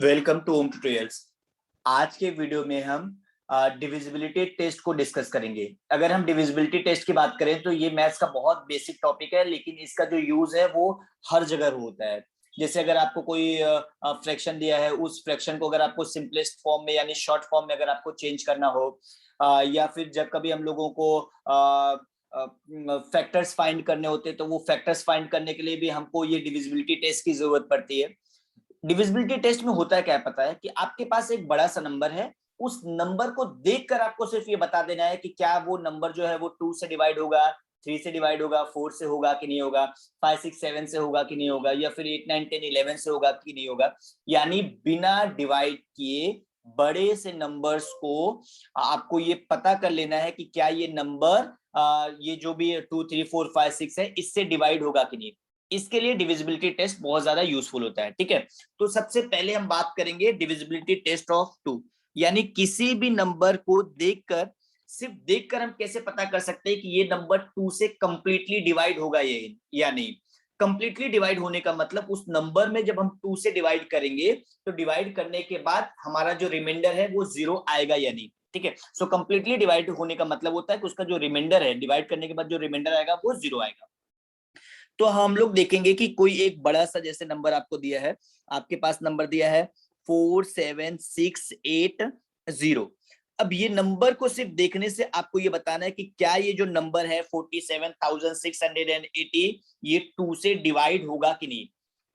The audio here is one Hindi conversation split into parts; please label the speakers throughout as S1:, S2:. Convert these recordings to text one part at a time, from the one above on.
S1: Welcome to home tutorials. आज के वीडियो में हम डिविजिबिलिटी टेस्ट को डिस्कस करेंगे। अगर हम डिविजिबिलिटी टेस्ट की बात करें तो ये मैथ्स का बहुत बेसिक टॉपिक है, लेकिन इसका जो यूज है वो हर जगह होता है। जैसे अगर आपको कोई फ्रैक्शन दिया है, उस फ्रैक्शन को अगर आपको सिंपलेस्ट फॉर्म में यानी शॉर्ट फॉर्म में अगर आपको चेंज करना हो, या फिर जब कभी हम लोगों को फैक्टर्स फाइंड करने होते हैं, तो वो फैक्टर्स फाइंड करने के लिए भी हमको ये डिविजिबिलिटी टेस्ट की जरूरत पड़ती है। डिविजिबिलिटी टेस्ट में होता है क्या पता है कि आपके पास एक बड़ा सा नंबर है, उस नंबर को देखकर आपको सिर्फ ये बता देना है कि क्या वो नंबर जो है वो 2 से डिवाइड होगा, 3 से डिवाइड होगा, 4 से होगा कि नहीं होगा, 5 6 7 से होगा कि नहीं होगा, या फिर 8 9 10 11 से होगा कि नहीं होगा। यानी बिना डिवाइड किए बड़े से नंबर्स को आपको ये पता कर लेना है कि क्या ये नंबर ये जो भी 2 3 4 5 6 है इससे डिवाइड होगा कि नहीं। इसके लिए डिविजिबिलिटी टेस्ट बहुत ज्यादा यूजफुल होता है। ठीक है, तो सबसे पहले हम बात करेंगे डिविजिबिलिटी टेस्ट ऑफ 2, यानी किसी भी नंबर को देखकर, सिर्फ देखकर हम कैसे पता कर सकते हैं कि ये नंबर 2 से कंप्लीटली डिवाइड होगा ये या नहीं। कंप्लीटली डिवाइड होने का मतलब उस नंबर में जब हम 2 से डिवाइड करेंगे तो डिवाइड करने के बाद हमारा जो रिमाइंडर है वो 0 आएगा या नहीं। ठीक है, सो कंप्लीटली डिवाइड होने का मतलब होता है कि उसका जो रिमाइंडर है, डिवाइड करने के बाद जो रिमाइंडर आएगा वो 0 आएगा। तो हम लोग देखेंगे कि कोई एक बड़ा सा जैसे नंबर आपको दिया है, आपके पास नंबर दिया है 47680। अब ये नंबर को सिर्फ देखने से आपको ये बताना है कि क्या ये जो नंबर है 47680 ये 2 से डिवाइड होगा कि नहीं,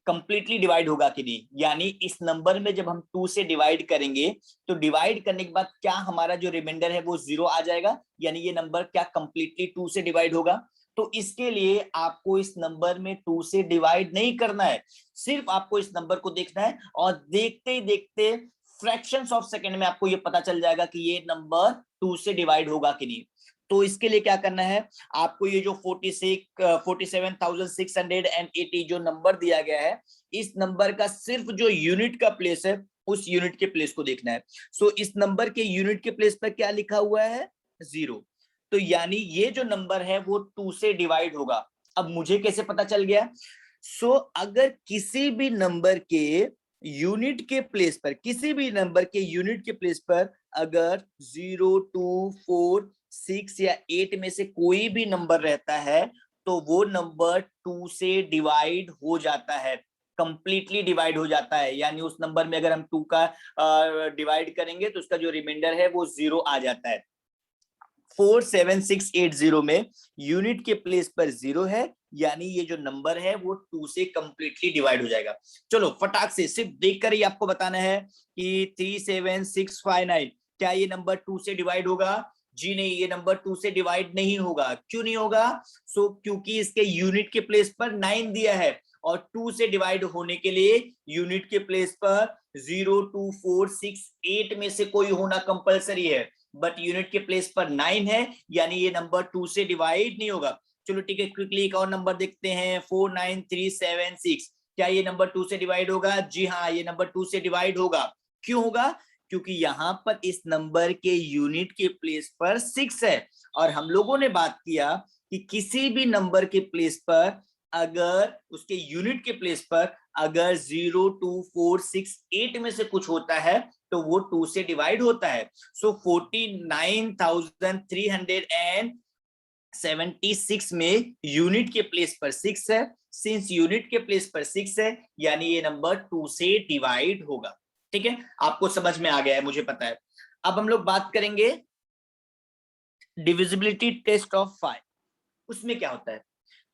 S1: कंप्लीटली डिवाइड होगा कि नहीं। यानी इस नंबर में जब हम 2 से डिवाइड करेंगे तो डिवाइड करने के बाद क्या हमारा जो रिमाइंडर है वो 0 आ जाएगा, यानी ये नंबर क्या कंप्लीटली 2 से डिवाइड होगा। तो इसके लिए आपको इस नंबर में 2 से डिवाइड नहीं करना है, सिर्फ आपको इस नंबर को देखना है और देखते ही देखते फ्रैक्शंस ऑफ सेकंड में आपको ये पता चल जाएगा कि ये नंबर 2 से डिवाइड होगा कि नहीं। तो इसके लिए क्या करना है, आपको ये जो 47,680 जो नंबर दिया गया है, इस नंबर का सिर्फ जो यूनिट का प्लेस है उस यूनिट के प्लेस को देखना है। सो इस नंबर के यूनिट के प्लेस पर क्या लिखा हुआ है, 0। तो यानी ये जो नंबर है वो 2 से डिवाइड होगा। अब मुझे कैसे पता चल गया, सो अगर किसी भी नंबर के यूनिट के प्लेस पर, किसी भी नंबर के यूनिट के प्लेस पर अगर 0 2 4 6 या 8 में से कोई भी नंबर रहता है तो वो नंबर 2 से डिवाइड हो जाता है, कंप्लीटली डिवाइड हो जाता है। यानी उस नंबर में अगर हम 2 का डिवाइड करेंगे तो उसका जो रिमाइंडर है वो 0 आ जाता है। 47680 में यूनिट के प्लेस पर 0 है, यानी ये जो नंबर है वो 2 से कंप्लीटली डिवाइड हो जाएगा। चलो फटाक से सिर्फ देखकर ही आपको बताना है कि 37659 क्या ये नंबर 2 से डिवाइड होगा। जी नहीं, ये नंबर 2 से डिवाइड नहीं होगा। क्यों नहीं होगा, क्योंकि इसके यूनिट के प्लेस पर 9 दिया है और 2 से डिवाइड होने के लिए यूनिट के प्लेस पर 0 2 4 6 8 में से कोई होना कंपलसरी है, बट यूनिट के प्लेस पर 9 है, यानी ये नंबर 2 से डिवाइड नहीं होगा। चलो ठीक है, क्विकली एक और नंबर देखते हैं 49376। क्या ये नंबर 2 से डिवाइड होगा? जी हाँ, ये नंबर 2 से डिवाइड होगा। क्यों होगा, क्योंकि यहां पर इस नंबर के यूनिट के प्लेस पर 6 है और हम लोगों ने बात किया कि किसी भी नंबर के प्लेस पर अगर उसके यूनिट के प्लेस पर अगर 0 2 4 6 8 में से कुछ होता है तो वो 2 से डिवाइड होता है। सो 49,376 में यूनिट के प्लेस पर 6 है, सिंस यूनिट के प्लेस पर 6 है यानी ये नंबर 2 से डिवाइड होगा। ठीक है, आपको समझ में आ गया है, मुझे पता है। अब हम लोग बात करेंगे डिविजिबिलिटी टेस्ट ऑफ 5। उसमें क्या होता है,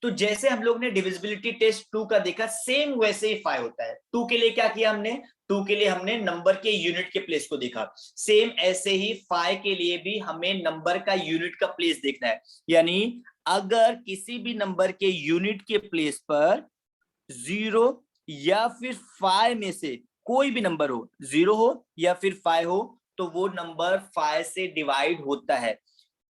S1: तो जैसे हम लोग ने डिविजिबिलिटी टेस्ट 2 का देखा, सेम वैसे ही 5 होता है। 2 के लिए क्या किया हमने, 2 के लिए हमने नंबर के यूनिट के प्लेस को देखा, सेम ऐसे ही 5 के लिए भी हमें नंबर का यूनिट का प्लेस देखना है। यानी अगर किसी भी नंबर के यूनिट के प्लेस पर 0 या फिर 5 में से कोई भी नंबर हो, 0 हो या फिर 5 हो, तो वो नंबर 5 से डिवाइड होता है।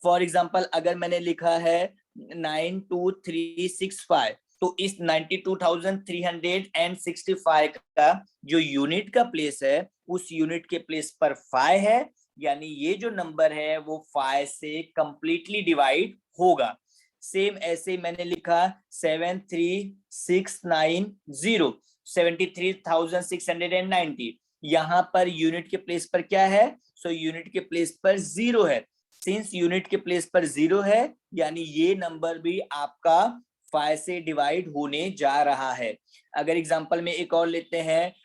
S1: फॉर एग्जाम्पल अगर मैंने लिखा है 92365, तो इस 92,365 का जो यूनिट का प्लेस है उस यूनिट के प्लेस पर 5 है, यानी ये जो नंबर है वो 5 से कंप्लीटली डिवाइड होगा। सेम ऐसे मैंने लिखा 73690, 73,690, यहाँ पर यूनिट के प्लेस पर क्या है? सो यूनिट के प्लेस पर 0 है। सिंस यूनिट के प्लेस पर 0 है, यानी ये नंबर भी आपका 5 से डिवाइड होने जा रहा है। अगर एग्जांपल में एक और लेते हैं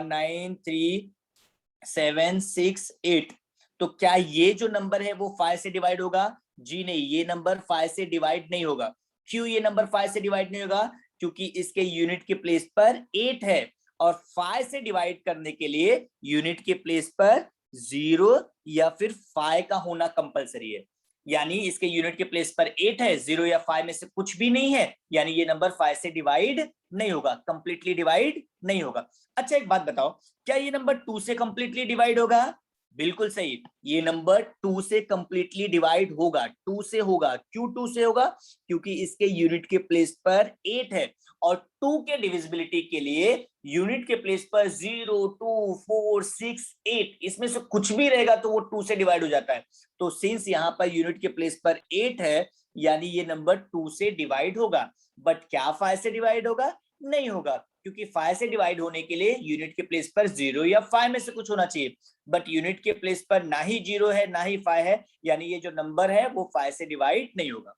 S1: 93768, तो क्या ये जो नंबर है वो 5 से डिवाइड होगा? जी नहीं, ये नंबर 5 से डिवाइड नहीं होगा। क्यों ये नंबर 5 से डिवाइड नहीं होगा? क्योंकि इसके यूनिट के प्लेस पर 8 है, और 5 से डिवाइड करने के लिए यूनिट के प्लेस पर 0 या फिर 5 का होना कंपलसरी है। यानी इसके यूनिट के प्लेस पर 8 है, 0 या 5 में से कुछ भी नहीं है, यानी ये नंबर 5 से डिवाइड नहीं होगा, कंप्लीटली डिवाइड नहीं होगा। अच्छा एक बात बताओ, क्या ये नंबर 2 से कंप्लीटली डिवाइड होगा? बिल्कुल सही, ये नंबर 2 से कंप्लीटली डिवाइड होगा, 2 से होगा। क्यों 2 से होगा? क्योंकि इसके यूनिट के प्लेस पर 8 है, और 2 के डिविजिबिलिटी के लिए यूनिट के प्लेस पर 0, 2, 4, 6, 8 इसमें से कुछ भी रहेगा तो वो 2 से डिवाइड हो जाता है। तो सिंस यहाँ पर यूनिट के प्लेस पर 8 है, यानी ये नंबर 2 से डिवाइड होगा। बट क्या 5 से डिवाइड होगा? नहीं होगा, क्योंकि 5 से डिवाइड होने के लिए यूनिट के प्लेस पर 0 या 5 में से कुछ होना चाहिए। बट यूनिट के प्लेस पर ना ही 0 है ना ही 5 है, यानी ये जो नंबर है वो 5 से डिवाइड नहीं होगा।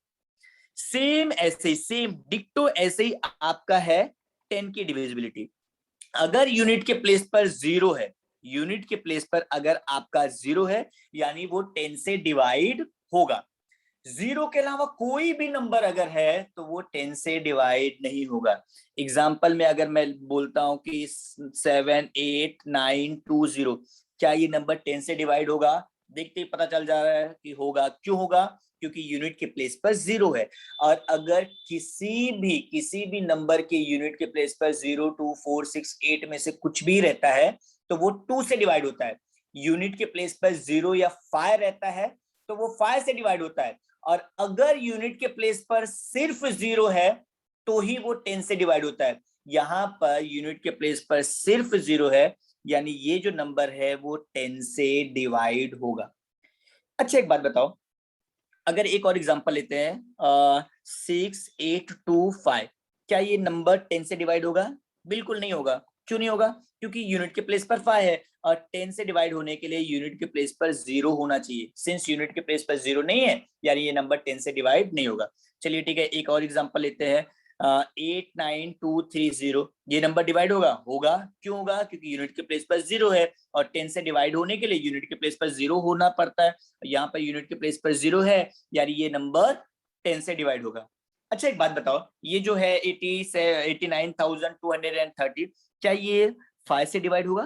S1: सेम ऐसे, सेम डिक्टो ऐसे ही आपका है 10 की डिविजिबिलिटी। अगर यूनिट के प्लेस पर 0 है, यूनिट के प्लेस पर अगर आपका 0 है, यानी वो 10 से डिवाइड होगा। 0 के अलावा कोई भी नंबर अगर है तो वो 10 से डिवाइड नहीं होगा। एग्जाम्पल में अगर मैं बोलता हूं कि 78920, क्या ये नंबर 10 से डिवाइड होगा? देखते ही पता चल जा रहा है कि होगा। क्यों होगा? क्योंकि यूनिट के प्लेस पर 0 है। और अगर किसी भी नंबर के यूनिट के प्लेस पर 0, 2, 4, 6, 8 में से कुछ भी रहता है तो वो 2 से डिवाइड होता है। यूनिट के प्लेस पर 0 या 5 रहता है तो वो 5 से डिवाइड होता है। और अगर यूनिट के प्लेस पर सिर्फ 0 है तो ही वो 10 से डिवाइड होता है। यहां पर यूनिट के प्लेस पर सिर्फ 0 है, यानी ये जो नंबर है वो 10 से डिवाइड होगा। अच्छा एक बात बताओ, अगर एक और एग्जांपल लेते हैं 6825, क्या ये नंबर 10 से डिवाइड होगा? बिल्कुल नहीं होगा। क्यों नहीं होगा? क्योंकि यूनिट के प्लेस पर 5 है, और 10 से डिवाइड होने के लिए यूनिट के प्लेस पर 0 होना चाहिए। सिंस यूनिट के प्लेस पर 0 नहीं है, यानी ये नंबर 10 से डिवाइड नहीं होगा। चलिए ठीक है, एक और एग्जांपल लेते हैं 89230, ये नंबर डिवाइड होगा? होगा। क्यों होगा? क्योंकि यूनिट के प्लेस पर 0 है, और 10 से डिवाइड होने के लिए यूनिट के प्लेस पर 0 होना पड़ता है। यहाँ पर यूनिट के प्लेस पर 0 है, यानी ये नंबर 10 से डिवाइड होगा। अच्छा एक बात बताओ, ये जो है 89,230, क्या ये 5 से डिवाइड होगा?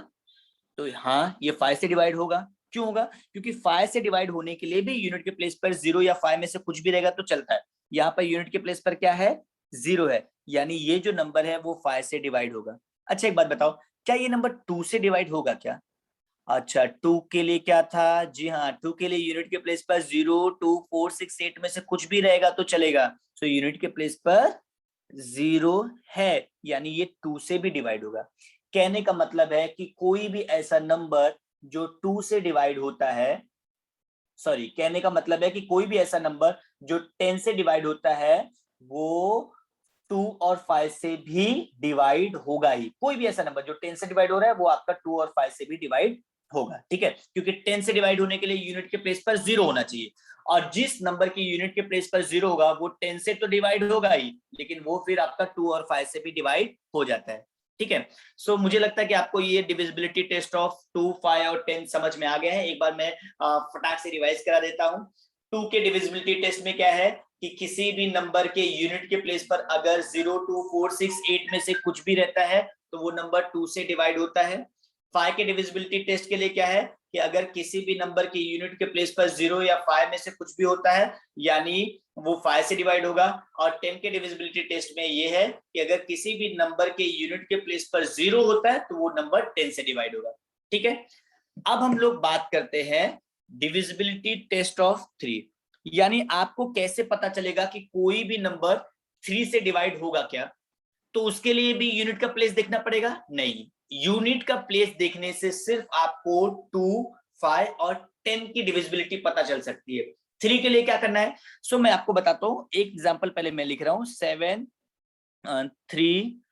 S1: तो हाँ, ये 5 से डिवाइड होगा। क्यों होगा? क्योंकि 5 से डिवाइड होने के लिए भी यूनिट के प्लेस पर 0 या 5 में से कुछ भी रहेगा तो चलता है। यहाँ पर यूनिट के प्लेस पर क्या है? 0 है, यानी ये जो नंबर है वो 5 से डिवाइड होगा। अच्छा एक बात बताओ, क्या ये नंबर 2 से डिवाइड होगा क्या? अच्छा 2 के लिए क्या था? जी हाँ, 2 के लिए यूनिट के प्लेस पर 0, 2, 4, 6, 8 में से कुछ भी रहेगा तो चलेगा। तो यूनिट के प्लेस पर 0 है, यानी ये 2 से भी डिवाइड होगा। कहने का मतलब है कि कोई भी ऐसा नंबर जो 2 से डिवाइड होता है, सॉरी, कहने का मतलब है कि कोई भी ऐसा नंबर जो 10 से डिवाइड होता है वो 2 और 5 से भी डिवाइड होगा ही। कोई भी ऐसा नंबर जो 10 से डिवाइड हो रहा है वो आपका 2 और 5 से भी डिवाइड होगा। ठीक है, क्योंकि 10 से डिवाइड होने के लिए यूनिट के प्लेस पर 0 होना चाहिए, और जिस नंबर की यूनिट के प्लेस पर 0 होगा वो 10 से तो डिवाइड होगा ही, लेकिन वो फिर आपका 2 और 5 से भी डिवाइड हो जाता है। ठीक है, सो मुझे लगता है कि आपको ये डिविजिबिलिटी टेस्ट ऑफ 2, 5 और 10 समझ में आ गया है। एक बार मैं फटाक से रिवाइज करा देता हूँ। 2 के डिविजिबिलिटी टेस्ट में क्या है कि किसी भी नंबर के यूनिट के प्लेस पर अगर 0, 2, 4, 6, 8 में से कुछ भी रहता है तो वो नंबर 2 से डिवाइड होता है। 5 के डिविजिबिलिटी टेस्ट के लिए क्या है कि अगर किसी भी नंबर के यूनिट के प्लेस पर 0 या 5 में से कुछ भी होता है, यानी वो 5 से डिवाइड होगा। और 10 के डिविजिबिलिटी टेस्ट में ये है कि अगर किसी भी नंबर के यूनिट के प्लेस पर 0 होता है तो वो नंबर 10 से डिवाइड होगा। ठीक है, अब हम लोग बात करते हैं डिविजिबिलिटी टेस्ट ऑफ 3, यानी आपको कैसे पता चलेगा कि कोई भी नंबर 3 से डिवाइड होगा क्या? तो उसके लिए भी यूनिट का प्लेस देखना पड़ेगा? नहीं, यूनिट का प्लेस देखने से सिर्फ आपको 2, 5 और 10 की डिविजिबिलिटी पता चल सकती है। 3 के लिए क्या करना है? सो मैं आपको बताता हूं, एक एग्जांपल पहले मैं लिख रहा हूं। 7, 3,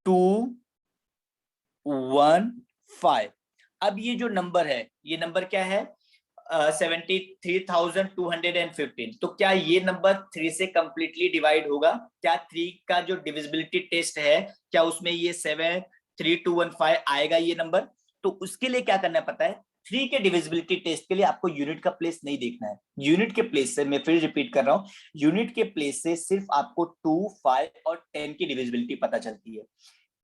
S1: 2, 15। अब ये जो नंबर है, ये नंबर क्या है 73,215। तो क्या ये नंबर 3 से कंप्लीटली डिवाइड होगा? क्या 3 का जो डिविजिबिलिटी टेस्ट है, क्या उसमें ये 73215 आएगा ये नंबर? तो उसके लिए क्या करना है पता है, 3 के डिविजिबिलिटी टेस्ट के लिए आपको यूनिट का प्लेस नहीं देखना है। यूनिट के प्लेस से, मैं फिर रिपीट कर रहा हूं, यूनिट के प्लेस से सिर्फ आपको 2, 5 और 10 की डिविजिबिलिटी पता चलती है।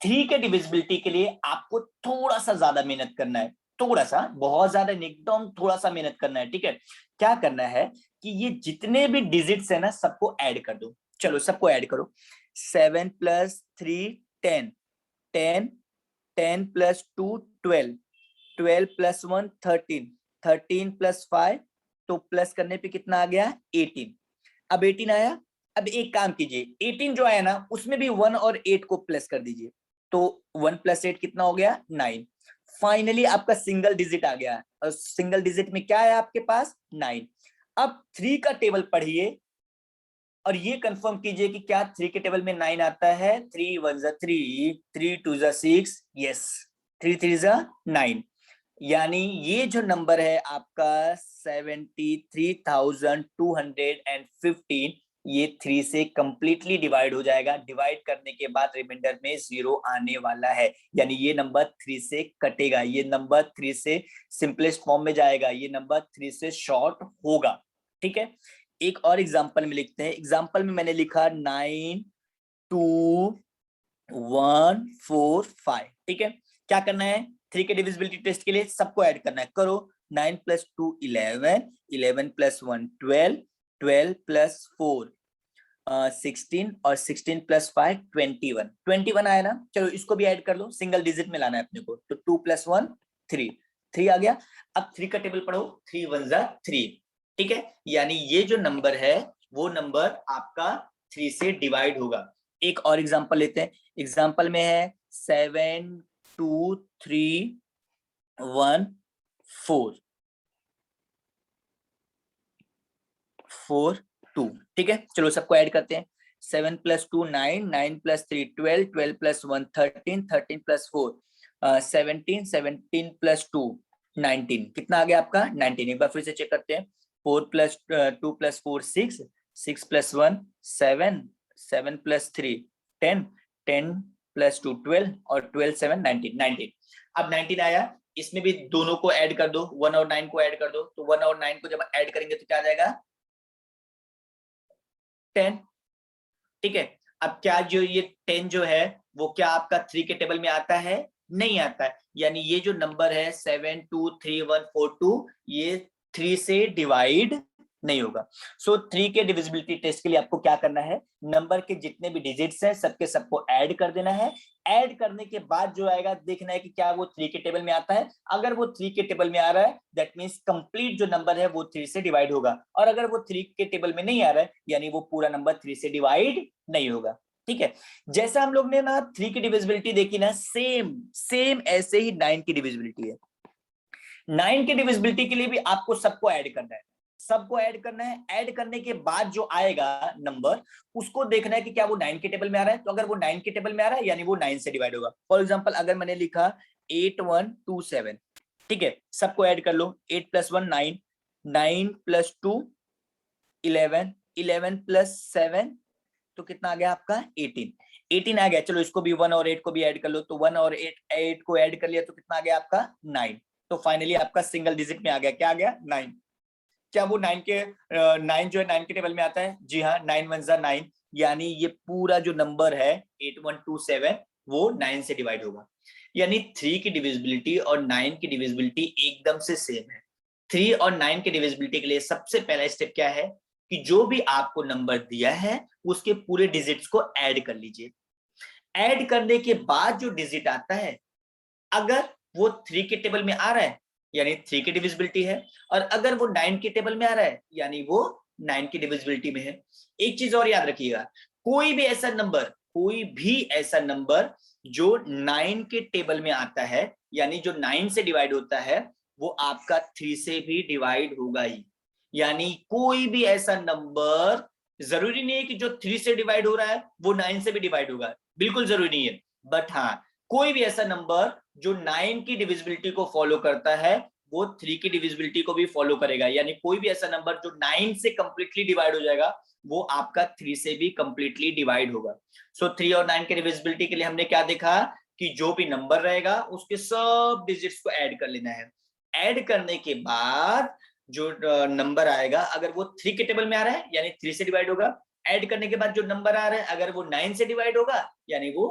S1: 3 के डिविजिबिलिटी के लिए आपको थोड़ा सा ज्यादा मेहनत करना है, थोड़ा सा, बहुत ज्यादा नहीं, एकदम थोड़ा सा मेहनत करना है। ठीक है, क्या करना है कि ये जितने भी डिजिट्स है ना, सबको ऐड कर दो। चलो सबको ऐड करो। 7 + 3 10, 10, 10 + 2 12, 12 + 1 13, 13 + 5, तो प्लस करने पे कितना आ गया 18। अब 18 आया। अब एक काम कीजिए, 18 जो आया ना, उसमें भी 1 और 8 को प्लस कर दीजिए, तो 1 + 8 कितना हो गया 9। फाइनली आपका सिंगल डिजिट आ गया, और सिंगल डिजिट में क्या है आपके पास 9। अब 3 का टेबल पढ़िए और ये कंफर्म कीजिए कि क्या 3 के टेबल में 9 आता है। 3 × 1 = 3, 3 × 2 = 6, यस, 3 × 3 = 9। यानी ये जो नंबर है आपका 73,215, ये 3 से कंप्लीटली डिवाइड हो जाएगा। डिवाइड करने के बाद रिमाइंडर में 0 आने वाला है, यानी ये नंबर 3 से कटेगा, ये नंबर 3 से सिंपलेस्ट फॉर्म में जाएगा, ये नंबर 3 से शॉर्ट होगा। ठीक है, एक और एग्जांपल में लिखते हैं। एग्जांपल में मैंने लिखा 92145। ठीक है, क्या करना है 3 के डिविजिबिलिटी टेस्ट के लिए सबको ऐड करना है। करो, 9 + 2 11, 11 + 1 12, 12 + 4 16 और 16 + 5 21, 21 आया ना। चलो इसको भी ऐड कर लो, सिंगल डिजिट में लाना है अपने को, तो 2 + 1 3, 3 आ गया। अब 3 का टेबल पढ़ो, 3 × 1 = 3। ठीक है, यानी ये जो नंबर है वो नंबर आपका 3 से डिवाइड होगा। एक और एग्जांपल लेते हैं। एग्जांपल में है 7 2 3 1 4 4 2। ठीक है, चलो सबको ऐड करते हैं। 7 + 2 9, 9 + 3 12, 12 + 1 13, 13 + 4 17, 17 + 2 19। कितना आ गया आपका 19। एक बार फिर से चेक करते हैं। 4 + 2 + 4 6, 6 + 1 7, 7 + 3 10, 10 + 2 12 और 12 7 19, 19। अब 19 आया, इसमें भी दोनों को ऐड कर दो, 1 और 9 को ऐड कर दो। तो 1 और 9 को जब ऐड करेंगे तो क्या आ जाएगा 10। ठीक है, अब क्या जो ये 10 जो है वो क्या आपका 3 के टेबल में आता है? नहीं आता है, यानी ये जो नंबर है 723142, ये 3 से डिवाइड नहीं होगा। सो 3 के डिविजिबिलिटी टेस्ट के लिए आपको क्या करना है, नंबर के जितने भी डिजिट्स हैं सबके सबको ऐड कर देना है। ऐड करने के बाद जो आएगा देखना है कि क्या वो 3 के टेबल में आता है। अगर वो 3 के टेबल में आ रहा है, दैट मींस कंप्लीट जो नंबर है वो 3 से डिवाइड होगा, और अगर वो 3 के टेबल में नहीं आ रहा है, यानी वो पूरा नंबर 3 से डिवाइड नहीं होगा। ठीक है, जैसा हम लोग ने ना 3 की डिविजिबिलिटी देखी ना, सेम सेम ऐसे ही 9 की डिविजिबिलिटी है। 9 की डिविजिबिलिटी के लिए भी आपको सबको ऐड करना है, सबको ऐड करना है। ऐड करने के बाद जो आएगा नंबर, उसको देखना है कि क्या वो 9 के टेबल में आ रहा है। तो अगर वो 9 के टेबल में आ रहा है, यानी वो 9 से डिवाइड होगा। फॉर एग्जांपल अगर मैंने लिखा 8127, ठीक है, सबको ऐड कर लो। 8 + 1 9, 9 + 2 11, 11 + 7, तो कितना आ गया आपका 18, 18 आ गया। चलो इसको भी 1 और 8 को भी ऐड कर लो, तो 1 और 8 को ऐड कर लिया तो कितना आ गया आपका 9। तो फाइनली आपका सिंगल डिजिट में आ गया, क्या आ गया 9। क्या वो 9 के 9 जो है 9 के टेबल में आता है? जी हाँ, 9 × 1 = 9, यानी ये पूरा जो नंबर है 8127 वो 9 से डिवाइड होगा। यानी 3 की डिविजिबिलिटी और 9 की डिविजिबिलिटी एकदम से सेम है। 3 और 9 की डिविजिबिलिटी के लिए सबसे पहला स्टेप क्या है कि जो भी आपको नंबर दिया है उसके पूरे डिजिट्स को ऐड कर लीजिए। ऐड करने के बाद जो डिजिट आता है, अगर वो 3 के टेबल में आ रहा है यानी 3 की डिविजिबिलिटी है, और अगर वो 9 के टेबल में आ रहा है यानी वो 9 की डिविजिबिलिटी में है। एक चीज और याद रखिएगा, कोई भी ऐसा नंबर जो 9 के टेबल में आता है, यानी जो 9 से डिवाइड होता है, वो आपका 3 से भी डिवाइड होगा ही। यानी कोई भी ऐसा नंबर, जरूरी नहीं है कि जो 3 से डिवाइड हो रहा है वो 9 से भी डिवाइड होगा, बिल्कुल जरूरी नहीं है। बट हाँ, कोई भी ऐसा नंबर जो 9 की डिविजिबिलिटी को फॉलो करता है वो 3 की डिविजिबिलिटी को भी फॉलो करेगा, यानी कोई भी ऐसा नंबर जो 9 से कंप्लीटली डिवाइड हो जाएगा वो आपका 3 से भी कंप्लीटली डिवाइड होगा। सो 3 और 9 के डिविजिबिलिटी के लिए हमने क्या देखा कि जो भी नंबर रहेगा उसके सब डिजिट्स को ऐड कर लेना है। ऐड करने के बाद जो नंबर आएगा अगर वो 3 के टेबल में आ रहा है यानी 3 से डिवाइड होगा। ऐड करने के बाद जो नंबर आ रहा है अगर वो 9 से डिवाइड होगा यानी वो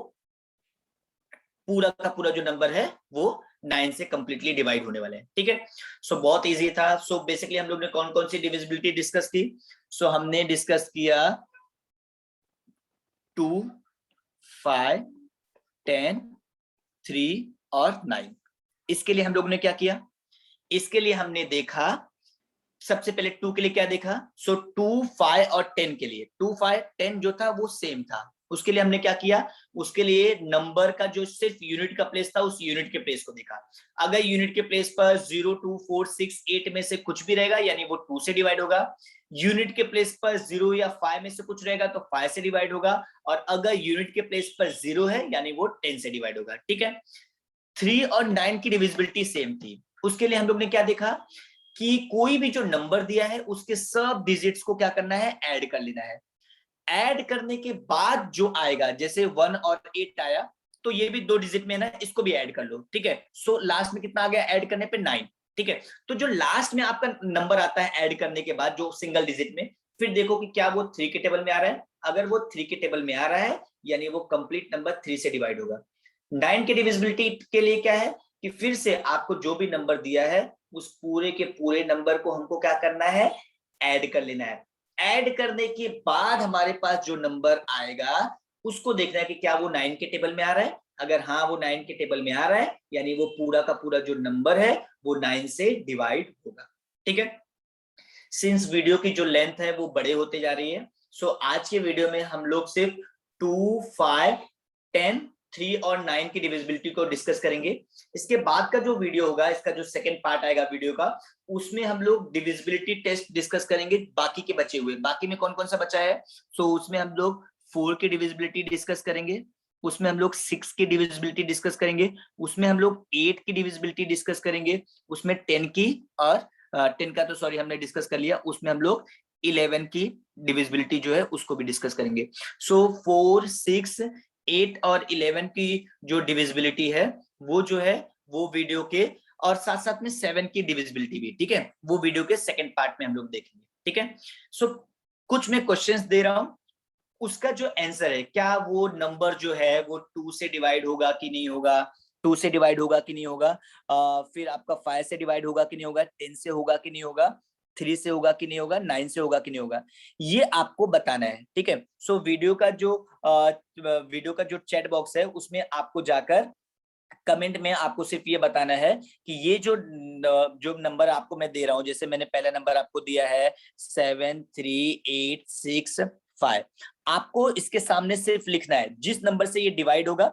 S1: पूरा का पूरा जो नंबर है वो 9 से कंप्लीटली डिवाइड होने वाले हैं। ठीक है, सो बहुत इजी था। सो बेसिकली हम लोग ने कौन कौन सी डिविजिबिलिटी डिस्कस की? सो हमने डिस्कस किया 2, 5, 10, 3 और 9। इसके लिए हम लोग ने क्या किया? इसके लिए हमने देखा सबसे पहले 2 के लिए क्या देखा? सो 2, 5 और 10 के लिए 2, 5, 10 जो था वो सेम था। उसके लिए हमने क्या किया? उसके लिए नंबर का जो सिर्फ यूनिट का प्लेस था उस यूनिट के प्लेस को देखा। अगर यूनिट के प्लेस पर 0, 2, 4, 6, 8 में से कुछ भी रहेगा यानी वो 2 से डिवाइड होगा। यूनिट के प्लेस पर 0 या 5 में से कुछ रहेगा तो 5 से डिवाइड होगा। और अगर यूनिट के प्लेस पर 0 है यानी वो 10 से डिवाइड होगा। ठीक है, 3 और 9 की डिविजिबिलिटी सेम थी। उसके लिए हम लोग ने क्या देखा कि कोई भी जो नंबर दिया है उसके सब डिजिट्स को क्या करना है? ऐड कर लेना है। ऐड करने के बाद जो आएगा, जैसे 1 और 8 आया तो ये भी 2 डिजिट में ना, इसको भी ऐड कर लो। ठीक है, सो लास्ट में कितना आ गया ऐड करने पे? 9। ठीक है, तो जो लास्ट में आपका नंबर आता है ऐड करने के बाद जो सिंगल डिजिट में, फिर देखो कि क्या वो 3 के टेबल में आ रहा है। अगर वो 3 के टेबल में आ रहा है यानी वो कंप्लीट नंबर 3 से डिवाइड होगा। 9 की डिविजिबिलिटी के लिए क्या है कि फिर से आपको जो भी नंबर दिया है उस पूरे के पूरे नंबर को हमको क्या करना है? ऐड कर लेना है। ऐड करने के बाद हमारे पास जो नंबर आएगा उसको देखना है कि क्या वो 9 के टेबल में आ रहा है। अगर हाँ वो 9 के टेबल में आ रहा है यानी वो पूरा का पूरा जो नंबर है वो 9 से डिवाइड होगा। ठीक है, सिंस वीडियो की जो लेंथ है वो बड़े होते जा रही है, सो आज के वीडियो में हम लोग सिर्फ 2, 5, 10, 3 और 9 की डिविजिबिलिटी को डिस्कस करेंगे। इसके बाद का जो वीडियो होगा, इसका जो सेकंड पार्ट आएगा वीडियो का, उसमें हम लोग डिविजिबिलिटी टेस्ट डिस्कस करेंगे बाकी के बचे हुए। बाकी में कौन कौन सा बचा है? सो उसमें हम लोग 4 की डिविजिबिलिटी डिस्कस करेंगे, उसमें हम लोग 6 की डिविजिबिलिटी डिस्कस करेंगे, उसमें हम लोग 8 की डिविजिबिलिटी डिस्कस करेंगे, उसमें 10 की और 10 का तो सॉरी हमने डिस्कस कर लिया, उसमें हम लोग 11 की डिविजिबिलिटी जो है उसको भी डिस्कस करेंगे। सो 4, 6, 8 और 11 की जो डिविजिबिलिटी है वो जो है वो वीडियो के, और साथ साथ में 7 की डिविजिबिलिटी भी, ठीक है, वो वीडियो के सेकंड पार्ट में हम लोग देखेंगे। ठीक है, सो कुछ मैं क्वेश्चंस दे रहा हूं, उसका जो आंसर है क्या वो नंबर जो है वो 2 से डिवाइड होगा कि नहीं होगा, 2 से डिवाइड होगा कि नहीं होगा, फिर आपका 5 से डिवाइड होगा कि नहीं होगा, 10 से होगा कि नहीं होगा, 3 से होगा कि नहीं होगा, 9 से होगा कि नहीं होगा, ये आपको बताना है। ठीक है, सो वीडियो का जो चैट बॉक्स है उसमें आपको जाकर कमेंट में आपको सिर्फ ये बताना है कि ये जो नंबर आपको मैं दे रहा हूं, जैसे मैंने पहला नंबर आपको दिया है 7, 3, 8, 6, 5, आपको इसके सामने सिर्फ लिखना है जिस नंबर से ये डिवाइड होगा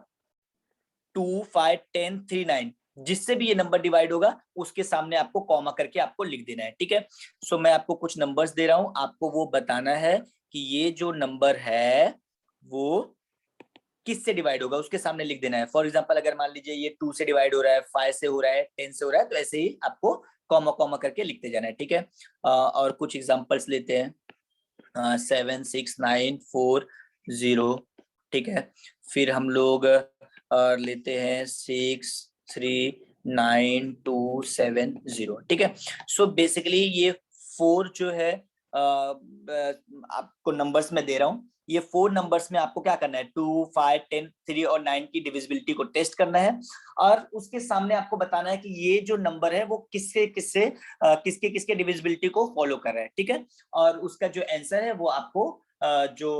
S1: 2, 5, 10, 3, 9, जिससे भी ये नंबर डिवाइड होगा उसके सामने आपको कॉमा करके आपको लिख देना है। ठीक है, सो मैं आपको कुछ नंबर्स दे रहा हूं, आपको वो बताना है कि ये जो नंबर है वो किससे डिवाइड होगा, उसके सामने लिख देना है। फॉर एग्जांपल अगर मान लीजिए ये 2 से डिवाइड हो रहा है, 5 से हो रहा है, 10 से हो रहा है, तो ऐसे ही आपको कॉमा कॉमा करके लिखते जाना है। ठीक है, और कुछ एग्जांपल्स लेते हैं। 7, 6, 9, 4, 0। ठीक है, फिर हम लोग लेते हैं 6, 3, 9, 2, 7, 0। ठीक है, सो बेसिकली ये 4 जो है आपको नंबर्स में दे रहा हूँ, ये 4 नंबर्स में आपको क्या करना है? 2, 5, 10, 3 और 9 की डिविजिबिलिटी को टेस्ट करना है और उसके सामने आपको बताना है कि ये जो नंबर है वो किसके किसके डिविजिबिलिटी को फॉलो कर रहा है। ठीक है, और उसका जो आंसर है वो आपको जो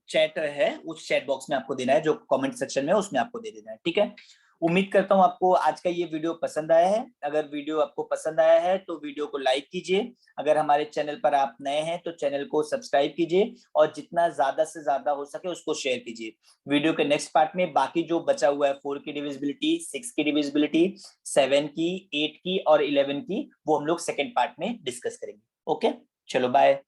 S1: चैट है उस चैट बॉक्स में आपको देना है, जो कमेंट सेक्शन में उसमें आपको दे देना है। ठीक है, उम्मीद करता हूं आपको आज का ये वीडियो पसंद आया है। अगर वीडियो आपको पसंद आया है तो वीडियो को लाइक कीजिए, अगर हमारे चैनल पर आप नए हैं तो चैनल को सब्सक्राइब कीजिए और जितना ज्यादा से ज्यादा हो सके उसको शेयर कीजिए। वीडियो के नेक्स्ट पार्ट में बाकी जो बचा हुआ है 4 की डिविजिबिलिटी, 6 की डिविजिबिलिटी, 7 की, 8 की और 11 की, वो हम लोग सेकेंड पार्ट में डिस्कस करेंगे। ओके, चलो बाय।